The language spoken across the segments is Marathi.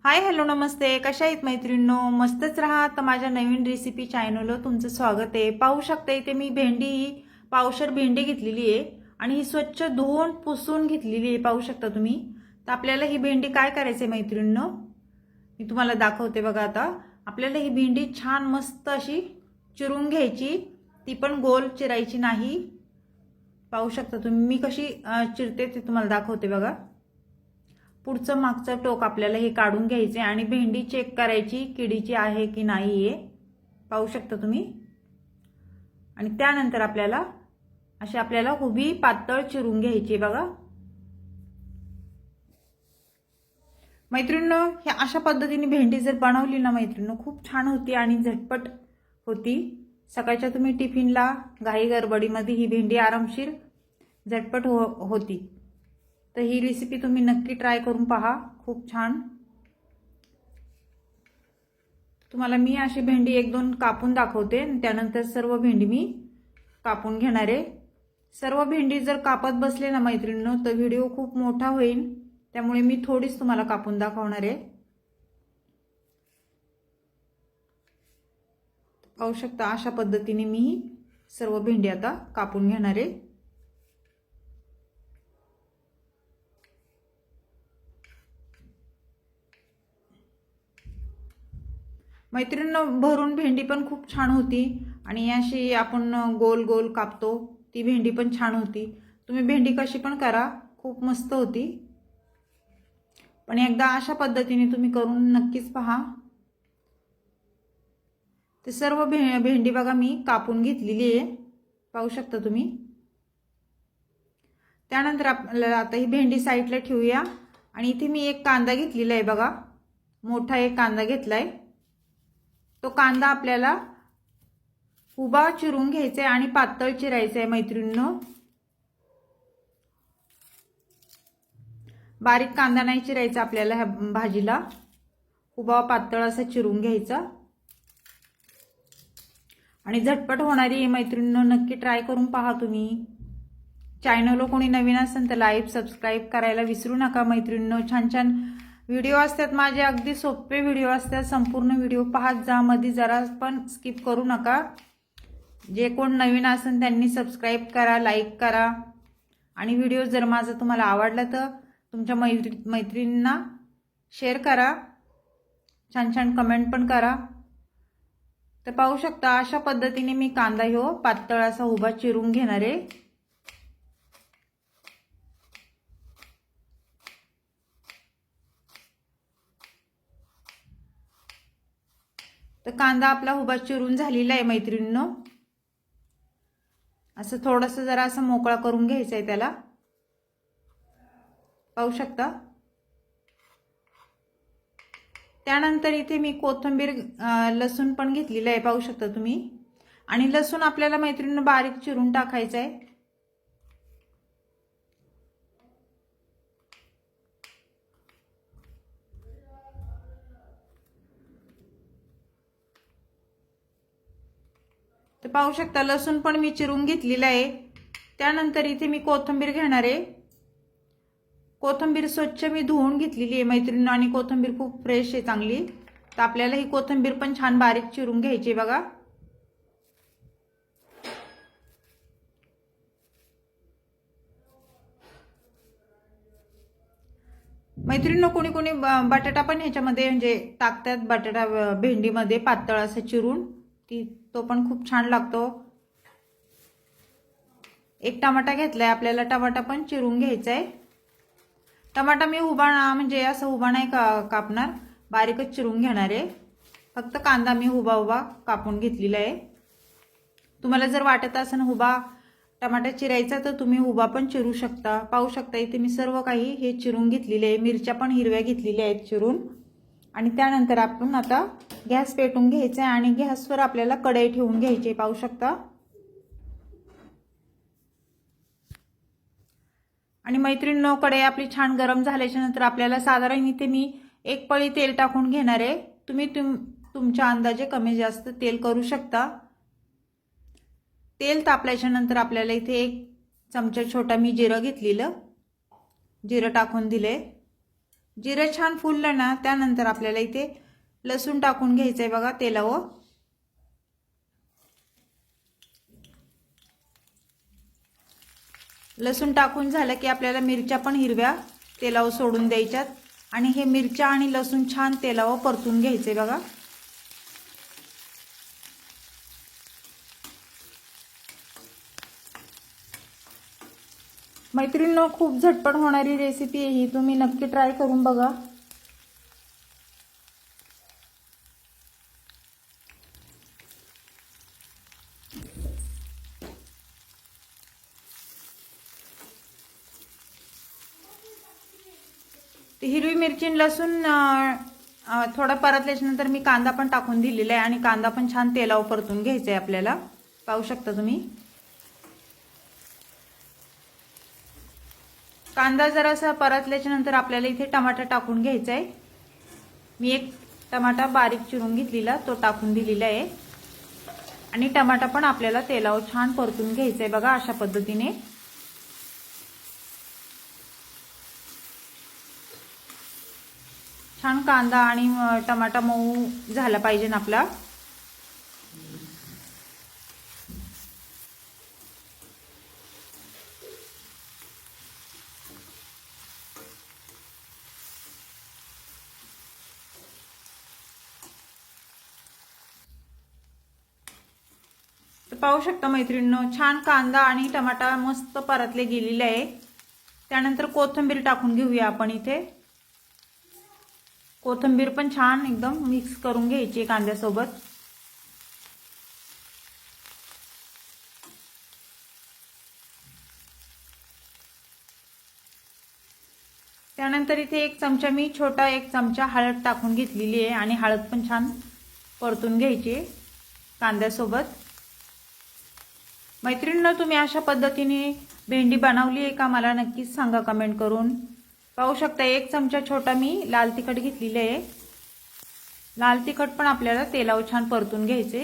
हाय हॅलो नमस्ते, कशा आहेत मैत्रिणींनो? मस्तच राहा. तर माझ्या नवीन रेसिपी चॅनलवर तुमचं स्वागत आहे. पाहू शकता इथे मी भेंडी ही पावशर भेंडी घेतलेली आहे आणि ही स्वच्छ धुवून पुसून घेतलेली आहे. पाहू शकता तुम्ही. तर आपल्याला ही भेंडी काय करायचं आहे मैत्रिणींनो, मी तुम्हाला दाखवते बघा. आता आपल्याला ही भेंडी छान मस्त अशी चिरून घ्यायची, ती पण गोल चिरायची नाही. पाहू शकता तुम्ही मी कशी चिरते ते तुम्हाला दाखवते बघा. पुढचं मागचं टोक आपल्याला हे काढून घ्यायचे आणि भेंडी चेक करायची किडीची आहे की नाही आहे. पाहू शकता तुम्ही. आणि त्यानंतर आपल्याला उभी पातळ चिरून घ्यायची बघा. मैत्रिणींनो, ह्या अशा पद्धतीने भेंडी जर बनवली ना मैत्रिणींनो, खूप छान होती आणि झटपट होती. सकाळच्या तुम्ही टिफिनला घाई गडबडीमध्ये ही भेंडी आरामशीर झटपट होती. तर ही रेसिपी तुम्ही नक्की ट्राय करून पहा, खूप छान. तुम्हाला मी अशी भेंडी एक दोन कापून दाखवते, त्यानंतर सर्व भेंडी मी कापून घेणार आहे. सर्व भेंडी जर कापत बसले ना मैत्रिणींनो, तर व्हिडिओ खूप मोठा होईल, त्यामुळे मी थोडीच तुम्हाला कापून दाखवणार आहे. पाहू शकता अशा पद्धतीने मी सर्व भेंडी आता कापून घेणार आहे. मैत्रिणींनो, भरून भेंडी पण खूप छान होती आणि अशी आपण गोल गोल कापतो ती भेंडी पण छान होती. तुम्ही भेंडी कशी पण करा, खूप मस्त होती. पण एकदा अशा पद्धतीने तुम्ही करून नक्कीच पहा. ते सर्व भेंडी बघा मी कापून घेतलेली आहे, पाहू शकता तुम्ही. त्यानंतर आपल्याला आता ही भेंडी साईडला ठेवूया आणि इथे मी एक कांदा घेतलेला आहे बघा. मोठा एक कांदा घेतलाय. तो कांदा आपल्याला उभा चिरून घ्यायचा आहे आणि पातळ चिरायचा आहे मैत्रिणींनो. बारीक कांदा नाही चिरायचा आपल्याला ह्या भाजीला, उभा पातळ असा चिरून घ्यायचा. आणि झटपट होणारी मैत्रिणींनो, नक्की ट्राय करून पहा तुम्ही. चॅनलला कोणी नवीन असेल तर लाईक सबस्क्राईब करायला विसरू नका मैत्रिणींनो. छान छान व्हिडिओ असतात माझे, अगदी सोपे व्हिडिओ असतात. संपूर्ण व्हिडिओ पाहत जा, मध्ये जरा पण स्किप करू नका. जे कोण नवीन असेल त्यांनी सबस्क्राईब करा, लाईक करा. आणि व्हिडिओ जर माझा तुम्हाला आवडला तर तुमच्या मैत्रिणींना शेअर करा. छान छान कमेंट पण करा. तर पाहू शकता अशा पद्धतीने मी कांदा ह्यो पातळ असा उभा चिरून घेणार आहे. तर कांदा आपला उभा चिरून झालेला आहे मैत्रिणींनो. असं थोडंसं जरा असं मोकळा करून घ्यायचं आहे त्याला, पाहू शकता. त्यानंतर इथे मी कोथिंबीर लसूण पण घेतलेला आहे, पाहू शकता तुम्ही. आणि लसूण आपल्याला मैत्रिणींनो बारीक चिरून टाकायचं आहे. तर पाहू शकता लसूण पण मी चिरून घेतलेला आहे. त्यानंतर इथे मी कोथिंबीर घेणार आहे. कोथिंबीर स्वच्छ मी धुवून घेतलेली आहे मैत्रिणींनो आणि कोथिंबीर खूप फ्रेश आहे, चांगली. तर आपल्याला ही कोथिंबीर पण छान बारीक चिरून घ्यायची बघा. मैत्रिणींनो, कोणी कोणी बटाटा पण ह्याच्यामध्ये म्हणजे टाकतात, बटाटा भेंडीमध्ये पातळ असं चिरून, तो पण खूप छान लागतो. एक टमाटा घेतलाय आपल्याला, टमाटा पण चिरून घ्यायचा आहे. टमाटा मी उभा म्हणजे असं उभा नाही कापणार, बारीकच चिरून घेणार आहे. फक्त कांदा मी उभा उभा कापून घेतलेला आहे. तुम्हाला जर वाटत असेल उभा टमाटा चिरायचा तर तुम्ही उभा पण चिरू शकता. पाहू शकता इथे मी सर्व काही हे चिरून घेतलेले आहे. मिरच्या पण हिरव्या घेतलेल्या आहेत चिरून. आणि त्यानंतर आपण आता गॅस पेटवून घ्यायचा आहे आणि गॅसवर आपल्याला कढई ठेवून घ्यायची, पाहू शकता. आणि मैत्रिणींनो, कढई आपली छान गरम झाल्याच्या नंतर आपल्याला साधारण इथे मी एक पळी तेल टाकून घेणार आहे. तुम्ही तुमच्या अंदाजे कमी जास्त तेल करू शकता. तेल तापल्याच्या नंतर आपल्याला इथे एक चमचा छोटा मी जिरं घेतलेलं, जिरं टाकून दिले. जिरं छान फुललं ना त्यानंतर आपल्याला इथे लसूण टाकून घ्यायचंय बघा तेलावर। लसूण टाकून झालं की आपल्याला मिरच्या पण हिरव्या तेलावर सोडून द्यायच्यात आणि हे मिरच्या आणि लसूण छान तेलावर परतून घ्यायचे बघा। मैत्रिणींनो, खूप झटपट होणारी रेसिपी आहे ही, तुम्ही नक्की ट्राय करून बघा। हिरवी मिरची लसूण थोडा परतल्यानंतर मी कांदा पण टाकून दिलेला आहे आणि कांदा पण छान तेलावर परतून घ्यायचा आहे आपल्याला। पाहू शकता तुम्ही कांदा जरासा परतल्यानंतर आपल्याला इथे टमाटर टाकून घ्यायचा आहे। मी एक टमाटा बारीक चिरून घेतलेला तो टाकून दिलेला आहे आणि टमाटा पण आपल्याला तेलावर छान परतून घ्यायचा आहे बघा अशा पद्धतीने। छान कांदा आणि टमाटा मऊ झाला पाहिजे ना आपला। पाहू शकता मैत्रिणींनो, छान कांदा आणि टमाटा मस्त परतले गेलेले आहे। त्यानंतर कोथिंबीर टाकून घेऊया आपण इथे। कोथिंबीर पण छान एकदम मिक्स करून घ्यायची कांद्यासोबत। त्यानंतर इथे एक चमचा मी छोटा एक चमचा हळद टाकून घेतलेली आहे आणि हळद पण छान परतून घ्यायची कांद्यासोबत। मैत्रिणींनो, तुम्ही अशा पद्धतीने भेंडी बनवली आहे का मला नक्कीच सांगा कमेंट करून। पाहू शकता एक चमचा छोटा मी लाल तिखट घेतलेले आहे। लाल तिखट पण आपल्याला तेलावर छान परतून घ्यायचे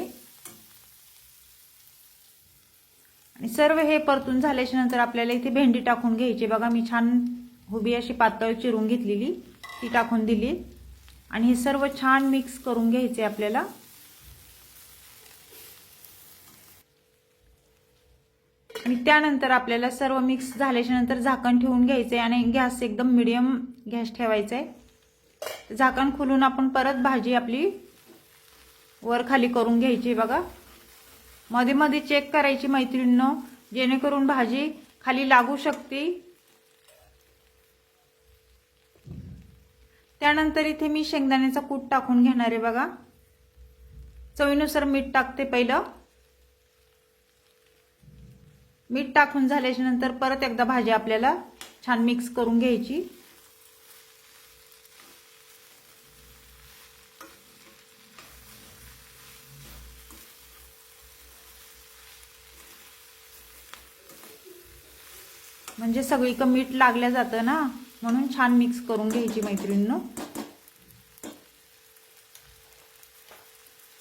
आणि सर्व हे परतून झाल्याच्या नंतर आपल्याला इथे भेंडी टाकून घ्यायची बघा। मी छान उभी अशी पातळ चिरून घेतलेली ती टाकून दिली आणि हे सर्व छान मिक्स करून घ्यायचे आपल्याला। आणि त्यानंतर आपल्याला सर्व मिक्स झाल्याच्या नंतर झाकण ठेवून घ्यायचे आणि गॅस एकदम मीडियम गॅस ठेवायचा आहे। झाकण खोलून आपण परत भाजी आपली वर खाली करून घ्यायची बघा। मध्ये मध्ये चेक करायची मैत्रिणींनो, जेणेकरून भाजी खाली लागू शकते। त्यानंतर इथे मी शेंगदाण्याचा कूट टाकून घेणार आहे बघा। चवीनुसार मीठ टाकते पहिलं। मीठ टाकून झाल्याच्या नंतर परत एकदा भाजी आपल्याला छान मिक्स करून घ्यायची। म्हणजे सगळीकडे मीठ लागलं जातं ना, म्हणून छान मिक्स करून घ्यायची मैत्रिणींनो।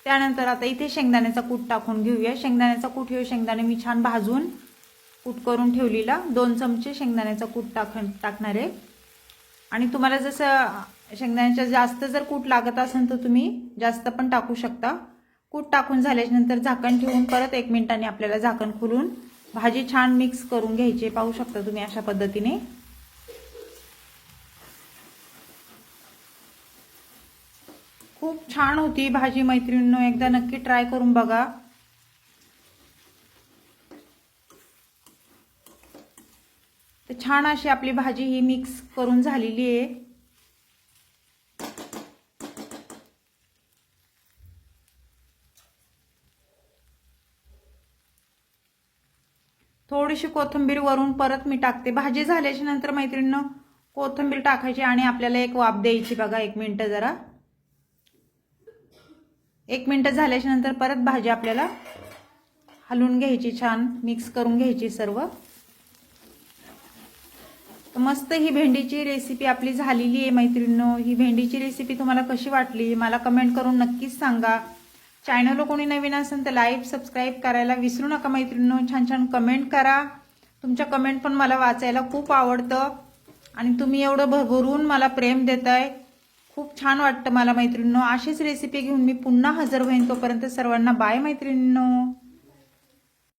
त्यानंतर आता इथे शेंगदाण्याचा कूट टाकून घेऊया। शेंगदाण्याचा कूट हे शेंगदाणे मी छान भाजून कूट करून ठेवलेला 2 चमचे शेंगदाण्याचा कूट टाकणार आहे। आणि तुम्हाला जसं शेंगदाण्याचा जास्त जर कूट लागत असेल तर तुम्ही जास्त पण टाकू शकता। कूट टाकून झाल्यानंतर झाकण ठेवून परत 1 मिनिटांनी आपल्याला झाकण खोलून भाजी छान मिक्स करून घ्यायची। पाहू शकता तुम्ही अशा पद्धतीने। खूप छान होती भाजी मैत्रिणींनो, एकदा नक्की ट्राय करून बघा। तर छान अशी आपली भाजी ही मिक्स करून झालेली आहे। थोडीशी कोथिंबीर वरून परत मी टाकते। भाजी झाल्याच्या नंतर मैत्रिणींनो कोथिंबीर टाकायची आणि आपल्याला एक वाफ द्यायची बघा 1 मिनिट। जरा 1 मिनिट झाल्याच्या नंतर परत भाजी आपल्याला हलवून घ्यायची, छान मिक्स करून घ्यायची सर्व। तर मस्त ही भेंडीची रेसिपी आपली झालेली आहे मैत्रिणींनो। ही भेंडीची रेसिपी तुम्हाला कशी वाटली मला कमेंट करून नक्कीच सांगा। चॅनलला कोणी नवीन असेल तर लाईक सबस्क्राईब करायला विसरू नका मैत्रिणींनो। छान छान कमेंट करा, तुमच्या कमेंट पण मला वाचायला खूप आवडतं। आणि तुम्ही एवढं भरभरून मला प्रेम देताय. खूप छान वाटतं मला मैत्रिणींनो. अशीच रेसिपी घेऊन मी पुन्हा हजर होईन. तोपर्यंत सर्वांना बाय मैत्रिणींनो.